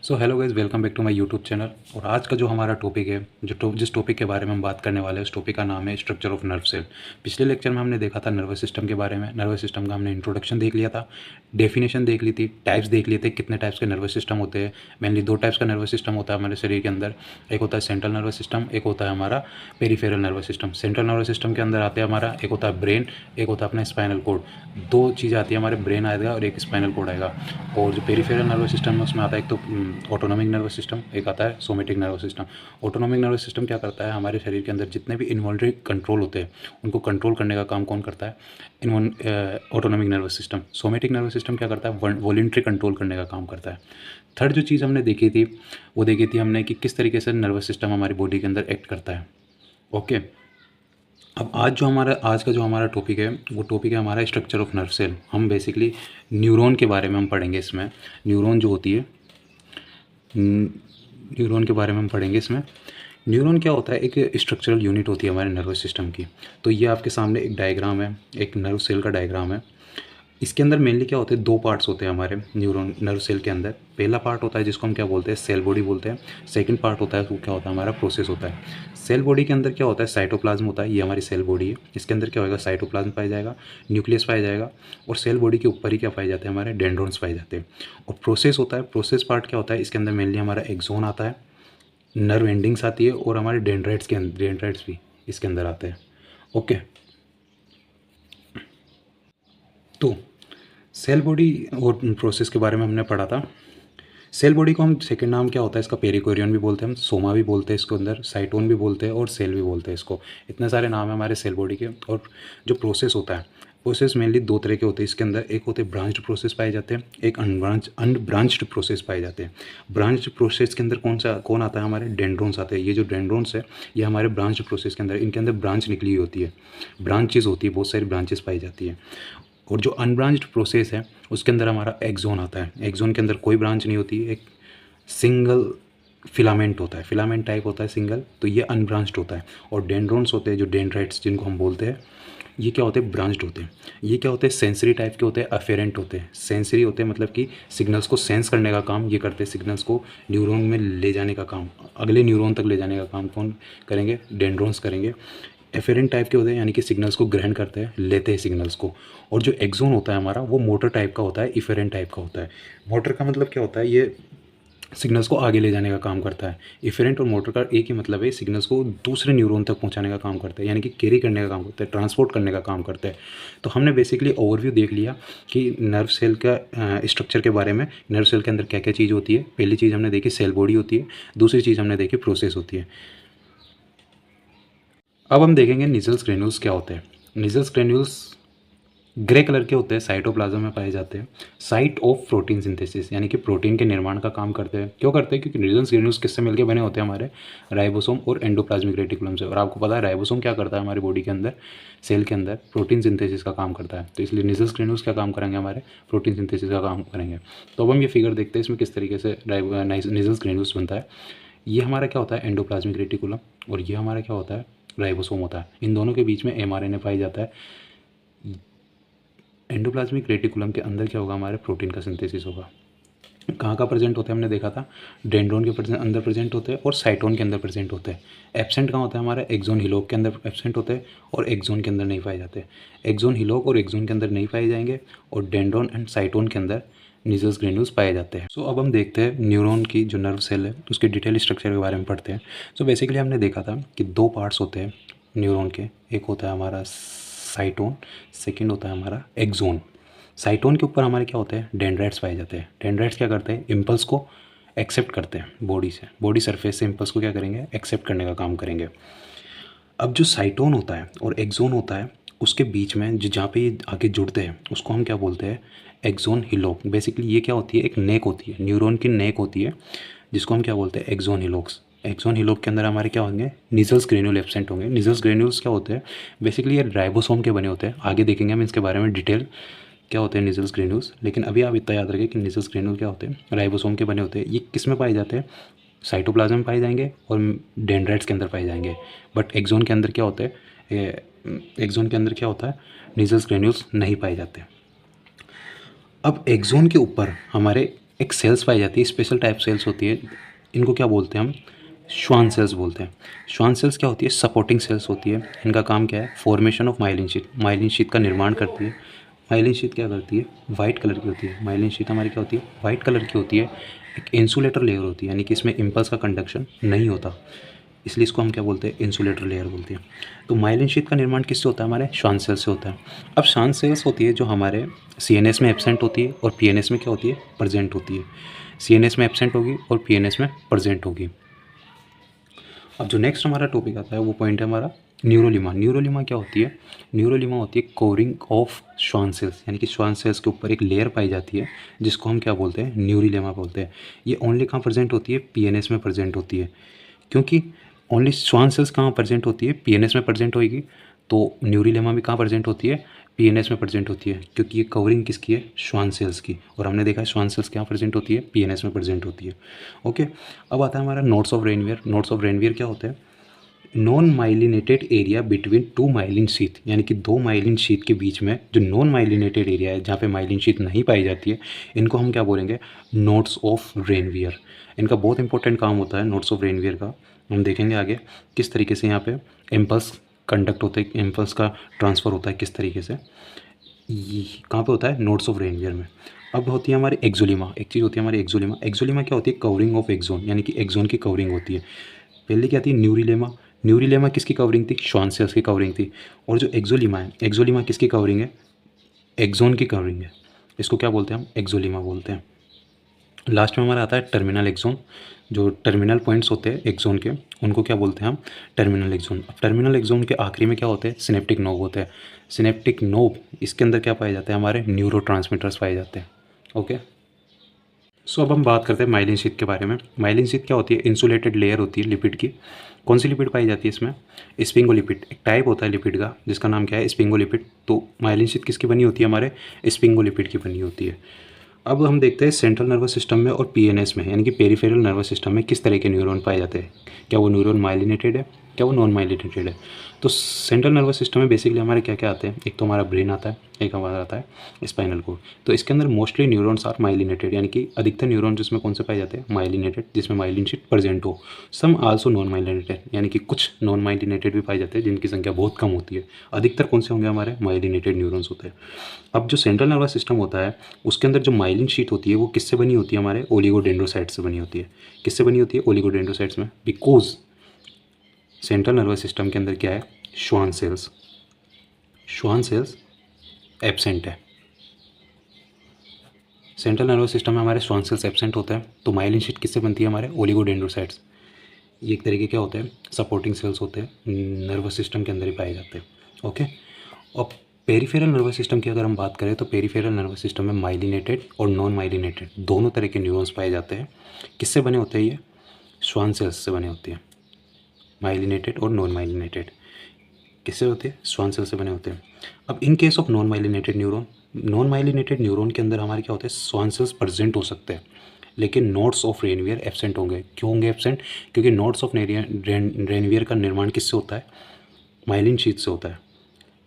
So hello guys, welcome back to my YouTube channel. और आज का जो हमारा टॉपिक है, जिस टॉपिक के बारे में हम बात करने वाले हैं, उस टॉपिक का नाम है स्ट्रक्चर ऑफ नर्व सेल। पिछले लेक्चर में हमने देखा था नर्वस सिस्टम के बारे में। नर्वस सिस्टम का हमने इंट्रोडक्शन देख लिया था, डेफिनेशन देख ली थी, टाइप्स देख लिए थे, कितने टाइप्स के नर्वस सिस्टम होते हैं। मेनली दो टाइप्स का नर्वस सिस्टम होता है हमारे शरीर के अंदर। एक होता है सेंट्रल नर्वस सिस्टम, एक होता है हमारा peripheral nervous system. Central nervous system के अंदर आते हैं हमारा, एक होता है ब्रेन, एक होता है अपना स्पाइनल कोड। दो चीज़ें आती है हमारे, ब्रेन आएगा और एक स्पाइनल कोड आएगा। और जो पेरिफेरल नर्वस सिस्टम है उसमें आता है एक तो ऑटोनॉमिक नर्वस सिस्टम, एक आता है somatic nervous system. Autonomic nervous system क्या करता है, हमारे शरीर के अंदर जितने भी इन्वॉल्वरी कंट्रोल होते हैं उनको कंट्रोल करने का काम कौन करता है, autonomic nervous system. Somatic nervous system क्या करता है, वॉलंटरी कंट्रोल करने का काम करता है। थर्ड जो चीज़ हमने देखी थी वो देखी थी हमने कि किस तरीके से नर्वस सिस्टम हमारी बॉडी के अंदर एक्ट करता है। ओके, अब आज का जो हमारा टॉपिक है वो टॉपिक है हमारा स्ट्रक्चर ऑफ नर्व सेल। हम बेसिकली न्यूरॉन के बारे में हम पढ़ेंगे इसमें। न्यूरॉन जो होती है, न्यूरॉन के बारे में हम पढ़ेंगे इसमें। न्यूरॉन क्या होता है, एक स्ट्रक्चरल यूनिट होती है हमारे नर्वस सिस्टम की। तो ये आपके सामने एक डायग्राम है, एक नर्व सेल का डायग्राम है। इसके अंदर मेनली क्या होते हैं, दो पार्ट्स होते हैं हमारे न्यूरॉन नर्व सेल के अंदर। पहला पार्ट होता है जिसको हम क्या बोलते हैं, सेल बॉडी बोलते हैं। सेकंड पार्ट होता है वो क्या होता है, हमारा प्रोसेस होता है। सेल बॉडी के अंदर क्या होता है, साइटोप्लाज्म होता है। ये हमारी सेल बॉडी है। इसके अंदर क्या होगा, साइटोप्लाज्म पाया जाएगा, न्यूक्लियस पाया जाएगा। और सेल बॉडी के ऊपर ही क्या पाए जाते हैं, हमारे डेंड्रॉन्स पाए जाते हैं। और प्रोसेस होता है, प्रोसेस पार्ट क्या होता है, इसके अंदर मेनली हमारा एक्सोन आता है, नर्व एंडिंग्स आती है, और हमारे डेंड्राइट्स भी इसके अंदर आते हैं। ओके, तो सेल बॉडी और प्रोसेस के बारे में हमने पढ़ा था। सेल बॉडी को हम सेकंड नाम क्या होता है इसका, पेरिकोरियन भी बोलते हैं, हम सोमा भी बोलते हैं इसके अंदर, साइटोन भी बोलते हैं और सेल भी बोलते हैं इसको। इतने सारे नाम हैं हमारे सेल बॉडी के। और जो प्रोसेस होता है, प्रोसेस मेनली दो तरह के होते हैं इसके अंदर। एक होते हैं ब्रांच्ड प्रोसेस पाए जाते हैं, एक अनब्रांच्ड प्रोसेस पाए जाते हैं। ब्रांच्ड प्रोसेस के अंदर कौन आता है, हमारे डेंड्रॉन्स आते हैं। ये जो डेंड्रॉन्स है ये हमारे ब्रांच्ड प्रोसेस के अंदर, इनके अंदर ब्रांच निकली हुई होती है, ब्रांचेस होती है, बहुत सारी ब्रांचेस पाई जाती है। और जो अनब्रांच्ड प्रोसेस है उसके अंदर हमारा एक्सोन आता है। एक्सोन के अंदर कोई ब्रांच नहीं होती, एक सिंगल फिलामेंट होता है, फिलामेंट टाइप होता है सिंगल। तो ये अनब्रांच्ड होता है। और डेंड्रॉन्स होते हैं, जो डेंड्राइट्स जिनको हम बोलते हैं, ये क्या होते हैं, ब्रांच्ड होते हैं। ये क्या होते हैं, सेंसरी टाइप के होते हैं, अफेरेंट होते हैं। सेंसरी होते हैं मतलब कि सिग्नल्स को सेंस करने का काम ये करते हैं, सिग्नल्स को न्यूरॉन में ले जाने का काम, अगले न्यूरॉन तक ले जाने का काम कौन करेंगे, डेंड्रॉन्स करेंगे। एफेरेंट टाइप के होते हैं, यानी कि सिग्नल्स को ग्रहण करते हैं, लेते हैं सिग्नल्स को। और जो एक्सोन होता है हमारा वो मोटर टाइप का होता है, इफेरेंट टाइप का होता है। मोटर का मतलब क्या होता है, ये सिग्नल्स को आगे ले जाने का काम करता है। इफेरेंट और मोटर का एक ही मतलब है, सिग्नल्स को दूसरे न्यूरॉन तक पहुंचाने का काम करता है, यानी कि कैरी करने का काम करता है, ट्रांसपोर्ट करने का काम करता है। तो हमने बेसिकली ओवरव्यू देख लिया कि नर्व सेल का स्ट्रक्चर के बारे में। नर्व सेल के अंदर क्या क्या चीज़ होती है। पहली चीज़ हमने देखी सेल बॉडी होती है, दूसरी चीज़ हमने देखी प्रोसेस होती है। अब हम देखेंगे निजल्स ग्रेन्यूल्स क्या होते हैं। निजल्स ग्रेन्यूल्स ग्रे कलर के होते हैं, साइटोप्लाज्म में पाए जाते हैं। साइट ऑफ प्रोटीन सिंथेसिस, यानी कि प्रोटीन के निर्माण का काम करते हैं। क्यों करते हैं, क्योंकि निजल्स ग्रेन्यूल्स किससे मिलकर बने होते हैं, हमारे राइबोसोम और एंडोप्लाज्मिक रेटिकुलम से। और आपको पता है राइबोसोम क्या करता है हमारी बॉडी के अंदर, सेल के अंदर प्रोटीन सिंथेसिस का काम करता है। तो इसलिए निजल्स ग्रेन्यूल्स क्या काम करेंगे, हमारे प्रोटीन सिंथेसिस का काम करेंगे। तो अब हम ये फिगर देखते हैं इसमें किस तरीके से निजल्स ग्रेन्यूल्स बनता है। ये हमारा क्या होता है, एंडोप्लाज्मिक रेटिकुलम, और ये हमारा क्या होता है, राइबोसोम होता है। इन दोनों के बीच में एमआरएनए पाई जाता है। एंडोप्लाज्मिक रेटिकुलम के अंदर क्या होगा, हमारे प्रोटीन का सिंथेसिस होगा। कहाँ का प्रेजेंट होता है, हमने देखा था डेंड्रोन के अंदर प्रेजेंट होते हैं और साइटोन के अंदर प्रेजेंट होते हैं। एब्सेंट कहाँ होता है, हमारा एक्सोन हिलोक के अंदर एब्सेंट होते हैं और एक्सोन के अंदर नहीं पाए जाते। एक्सोन हिलोक और एक्सोन के अंदर नहीं पाए जाएंगे, और डेंड्रोन एंड साइटोन के अंदर निजल्स ग्रेन्यूल्स पाए जाते हैं। सो अब हम देखते हैं न्यूरॉन की जो नर्व सेल है उसके डिटेल स्ट्रक्चर के बारे में पढ़ते हैं। सो बेसिकली हमने देखा था कि दो पार्ट्स होते हैं न्यूरॉन के। एक होता है हमारा साइटोन, सेकंड होता है हमारा एक्सोन। साइटोन के ऊपर हमारे क्या होते हैं, डेंड्राइट्स पाए जाते हैं। डेंड्राइट्स क्या करते हैं, इम्पल्स को एक्सेप्ट करते हैं बॉडी से, बॉडी सरफेस से इम्पल्स को क्या करेंगे, एक्सेप्ट करने का काम करेंगे। अब जो साइटोन होता है और एक्सोन होता है उसके बीच में जो जहाँ पे ये आके जुड़ते हैं उसको हम क्या बोलते हैं, एक्सोन हिलोक। बेसिकली ये क्या होती है, एक नेक होती है, न्यूरॉन की नेक होती है, जिसको हम क्या बोलते हैं, एक्सोन हिलोक्स। एक्सोन हिलोक के अंदर हमारे क्या होंगे, निजल्स ग्रेन्यूल एब्सेंट होंगे। निजल्स ग्रेन्यूल्स क्या होते हैं, बेसिकली ये राइबोसोम के बने होते हैं। आगे देखेंगे हम इसके बारे में डिटेल क्या होते हैं निजल्स ग्रेन्यूल्स। लेकिन अभी आप इतना याद रखें कि निजल्स ग्रेन्यूल क्या होते हैं, राइबोसोम के बने होते हैं। ये किस में पाए जाते हैं, साइटोप्लाज्म में पाए जाएंगे और डेंड्राइट्स के अंदर पाए जाएंगे। बट एक्सोन के अंदर क्या होता है, एक्सोन के अंदर क्या होता है, निजल्स ग्रेन्यूल्स नहीं पाए जाते। अब एक्सोन के ऊपर हमारे एक सेल्स पाई जाती है, स्पेशल टाइप सेल्स होती है, इनको क्या बोलते हैं हम, श्वान सेल्स बोलते हैं। श्वान सेल्स क्या होती है, सपोर्टिंग सेल्स होती है। इनका काम क्या है, formation of myelin sheath, myelin sheath का निर्माण करती है। माइलिन शीट क्या करती है, वाइट कलर की होती है। माइलिन शीट हमारी क्या होती है, वाइट कलर की होती है। एक इंसुलेटर लेयर होती है, यानी कि इसमें इम्पल्स का कंडक्शन नहीं होता, इसलिए इसको हम क्या बोलते हैं, इंसुलेटर लेयर बोलते हैं। तो माइलिन शीट का निर्माण किससे होता है, हमारे श्वान सेल से होता है। अब श्वान सेल्स होती है जो हमारे सीएनएस में एब्सेंट होती है और पीएनएस में क्या होती है, प्रेजेंट होती है। सीएनएस में एब्सेंट होगी और पीएनएस में प्रेजेंट होगी। अब जो नेक्स्ट हमारा टॉपिक आता है वो पॉइंट है हमारा न्यूरोलिमा। न्यूरोलिमा क्या होती है, न्यूरोलिमा होती है कवरिंग ऑफ श्वान सेल्स, यानी कि श्वान सेल्स के ऊपर एक लेयर पाई जाती है जिसको हम क्या बोलते हैं, न्यूरोलिमा बोलते हैं। ये ओनली कहाँ प्रेजेंट होती है, पीएनएस में प्रेजेंट होती है। क्योंकि ओनली श्वान सेल्स कहाँ प्रेजेंट होती है, पीएनएस में प्रेजेंट होगी, तो न्यूरोलिमा भी कहाँ प्रेजेंट होती है, पीएनएस में प्रेजेंट होती है, क्योंकि ये कवरिंग किसकी है, श्वान सेल्स की। और हमने देखा है श्वान सेल्स कहाँ प्रेजेंट होती है, पीएनएस में प्रेजेंट होती है। ओके, अब आता है हमारा nodes of Ranvier. Nodes of Ranvier क्या होता है, non myelinated area between two myelin sheath, यानी कि दो माइलिन शीथ के बीच में जो नॉन माइलिनेटेड एरिया है, जहाँ पे माइलिन शीथ नहीं पाई जाती है, इनको हम क्या बोलेंगे, नोड्स ऑफ रेनवियर। इनका बहुत इंपॉर्टेंट काम होता है नोड्स ऑफ रेनवियर का। हम देखेंगे आगे किस तरीके से यहाँ पे इम्पल्स कंडक्ट होते हैं, इम्पल्स का ट्रांसफ़र होता है किस तरीके से, कहाँ पे होता है, नोड्स ऑफ रेनवियर में। अब होती है हमारी एक्सोलिमा। एक चीज़ होती है हमारी एक्सोलिमा। एक्सोलिमा क्या होती है, कवरिंग ऑफ एक्सोन, यानी कि एक्सोन की कवरिंग होती है। पहले क्या थी, न्यूरिलेमा। न्यूरिलेमा किसकी कवरिंग थी, श्वान सेल्स की कवरिंग थी। और जो एक्सोलिमा है, एक्सोलिमा किसकी कवरिंग है, एक्सोन की कवरिंग है। इसको क्या बोलते हैं हम, एक्सोलिमा बोलते हैं। लास्ट में हमारा आता है टर्मिनल एक्सोन। जो टर्मिनल पॉइंट्स होते हैं एक्सोन के, उनको क्या बोलते हैं हम, टर्मिनल एक्सोन। अब टर्मिनल एक्सोन के आखिरी में क्या होते हैं, सिनेप्टिक नोब होते हैं। सिनेप्टिक नोब, इसके अंदर क्या पाए जाते हैं, हमारे न्यूरोट्रांसमीटर्स पाए जाते हैं। ओके, सो अब हम बात करते हैं माइलिन शीथ के बारे में। माइलिन शीथ क्या होती है, इंसुलेटेड लेयर होती है लिपिड की। कौन सी लिपिड पाई जाती है इसमें, स्पिंगोलिपिड। एक टाइप होता है लिपिड का जिसका नाम क्या है, स्पिंगोलिपिड। तो माइलिन शीथ किसकी बनी होती है, हमारे स्पिंगोलिपिड की बनी होती है। अब हम देखते हैं सेंट्रल नर्वस सिस्टम में और पीएनएस में, यानी कि पेरिफेरल नर्वस सिस्टम में किस तरह के न्यूरॉन पाए जाते हैं। क्या वो न्यूरॉन माइलिनेटेड है, क्या वो नॉन माइलिनेटेड है। तो सेंट्रल नर्वस सिस्टम में बेसिकली हमारे क्या क्या आते हैं, एक तो हमारा ब्रेन आता है, एक हमारा आता है स्पाइनल कोड। तो इसके अंदर मोस्टली न्यूरॉन्स आर माइलिनेटेड, यानी कि अधिकतर न्यूरॉन जिसमें कौन से पाए जाते हैं, माइलिनेटेड, जिसमें माइलिन शीट प्रेजेंट हो। सम आल्सो नॉन माइलिनेटेड, यानी कि कुछ नॉन माइलिनेटेड भी पाए जाते हैं जिनकी संख्या बहुत कम होती है। अधिकतर कौन से होंगे, हमारे माइलिनेटेड न्यूरॉन्स होते हैं। अब जो सेंट्रल नर्वस सिस्टम होता है उसके अंदर जो माइलिन शीट होती है वो किससे बनी होती है, हमारे ओलिगोडेंड्रोसाइट से बनी होती है। किससे बनी होती है, ओलिगोडेंड्रोसाइट्स में, बिकॉज सेंट्रल नर्वस सिस्टम के अंदर क्या है, Schwann cells, Schwann cells absent है। सेंट्रल नर्वस सिस्टम में हमारे श्वान सेल्स एब्सेंट होता है, तो माइलिन शीट किससे बनती है, हमारे ओलिगोडेंड्रोसाइट्स। ये एक तरीके क्या होते हैं, सपोर्टिंग सेल्स होते हैं, नर्वस सिस्टम के अंदर ही पाए जाते हैं। ओके, और पेरिफेरल नर्वस सिस्टम की अगर हम बात करें तो पेरिफेरल नर्वस सिस्टम में माइलिनेटेड और नॉन माइलिनेटेड दोनों तरह के न्यूरॉन्स पाए जाते हैं। किससे बने होते हैं ये, श्वान सेल्स से बने होते हैं। माइलिनेटेड और नॉन माइलिनेटेड किससे होते हैं, श्वान सेल से बने होते हैं। अब in case of non myelinated neuron, non myelinated neuron के अंदर हमारे क्या होते हैं, श्वान सेल्स प्रेजेंट हो सकते हैं लेकिन नोड्स ऑफ रेनवियर एब्सेंट होंगे। क्यों होंगे एब्सेंट, क्योंकि नोड्स ऑफ रेनवियर का निर्माण किससे होता है, माइलिन शीट से होता है।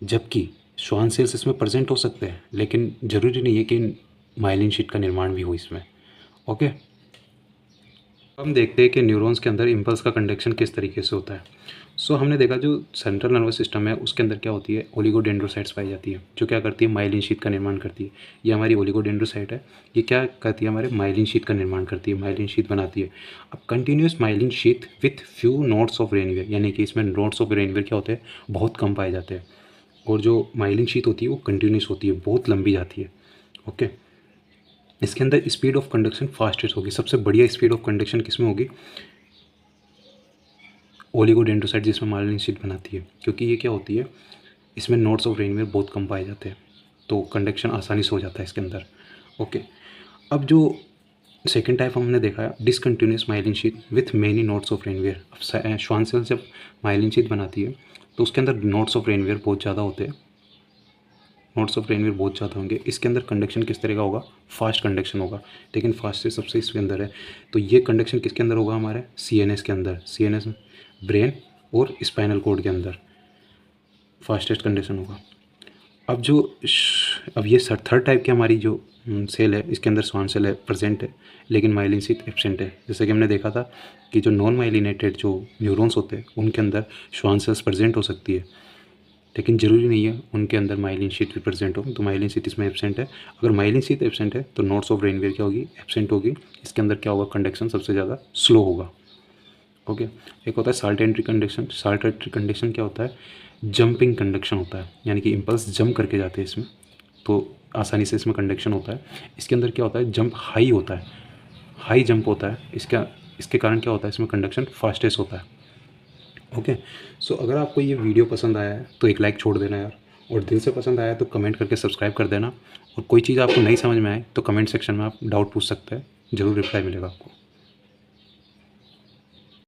जबकि श्वान सेल्स इसमें प्रेजेंट हो सकते हैं लेकिन ज़रूरी नहीं है कि माइलिन शीट का निर्माण भी हो इसमें। ओके, हम देखते हैं कि न्यूरॉन्स के अंदर इम्पल्स का कंडक्शन किस तरीके से होता है। सो हमने देखा जो सेंट्रल नर्वस सिस्टम है उसके अंदर क्या होती है, ओलिगोडेंड्रोसाइट्स पाई जाती है, जो क्या करती है, माइलिन शीट का निर्माण करती है। ये हमारी ओलिगोडेंड्रोसाइट है, ये क्या करती है, हमारे माइलिन शीट का निर्माण करती है, माइलिन शीट बनाती है। अब continuous myelin sheath with few nodes of Ranvier, यानी कि इसमें नोड्स ऑफ रेनवियर क्या होते हैं, बहुत कम पाए जाते हैं। और जो माइलिन शीट होती है वो कंटिन्यूस होती है, बहुत लंबी जाती है। ओके, इसके अंदर स्पीड ऑफ कंडक्शन फास्टेस्ट होगी। सबसे बढ़िया स्पीड ऑफ कंडक्शन किसमें होगी, ओलिगोडेंड्रोसाइट जिसमें माइलिन शीट बनाती है, क्योंकि ये क्या होती है, इसमें नोड्स ऑफ रेनवियर बहुत कम पाए जाते हैं, तो कंडक्शन आसानी से हो जाता है इसके अंदर। ओके, अब जो सेकेंड टाइप हमने देखा है, discontinuous myelin sheath with many nodes of Ranvier. अब श्वान सेल जब माइलिन शीट बनाती है तो उसके अंदर नोड्स ऑफ रेनवियर बहुत ज़्यादा होते हैं, नोड्स ऑफ रेनवियर बहुत ज़्यादा होंगे। इसके अंदर कंडक्शन किस तरह का होगा, फास्ट कंडक्शन होगा, लेकिन फास्ट से सबसे इसके अंदर है। तो ये कंडक्शन किसके अंदर होगा, हमारे सीएनएस के अंदर, सीएनएस ब्रेन और स्पाइनल कोड के अंदर फास्टेस्ट कंडक्शन होगा। अब ये थर्ड टाइप की हमारी जो सेल है, इसके अंदर स्वान सेल है प्रेजेंट है, लेकिन माइलिन शीथ एब्सेंट है। जैसे कि हमने देखा था कि जो नॉन माइलिनेटेड जो न्यूरॉन्स होते हैं उनके अंदर स्वान सेल्स प्रेजेंट हो सकती है, लेकिन ज़रूरी नहीं है उनके अंदर माइलिन शीथ भी प्रेजेंट हो। तो माइलिन शीथ इसमें एब्सेंट है। अगर माइलिन शीथ एब्सेंट है तो नोड्स ऑफ रेनवीयर क्या होगी, एब्सेंट होगी। इसके अंदर क्या होगा, कंडक्शन सबसे ज़्यादा स्लो होगा। ओके, एक होता है salt entry conduction. Salt entry conduction क्या होता है, जंपिंग कंडक्शन होता है, यानी कि इम्पल्स जंप करके जाते हैं इसमें, तो आसानी से इसमें कंडक्शन होता है। इसके अंदर क्या होता है, जंप हाई होता है, हाई जंप होता है। इसके कारण क्या होता है, इसमें कंडक्शन फास्टेस्ट होता है। ओके, सो अगर आपको ये वीडियो पसंद आया है तो एक लाइक छोड़ देना यार, और दिल से पसंद आया है तो कमेंट करके सब्सक्राइब कर देना। और कोई चीज़ आपको नहीं समझ में आए तो कमेंट सेक्शन में आप डाउट पूछ सकते हैं, ज़रूर रिप्लाई मिलेगा आपको।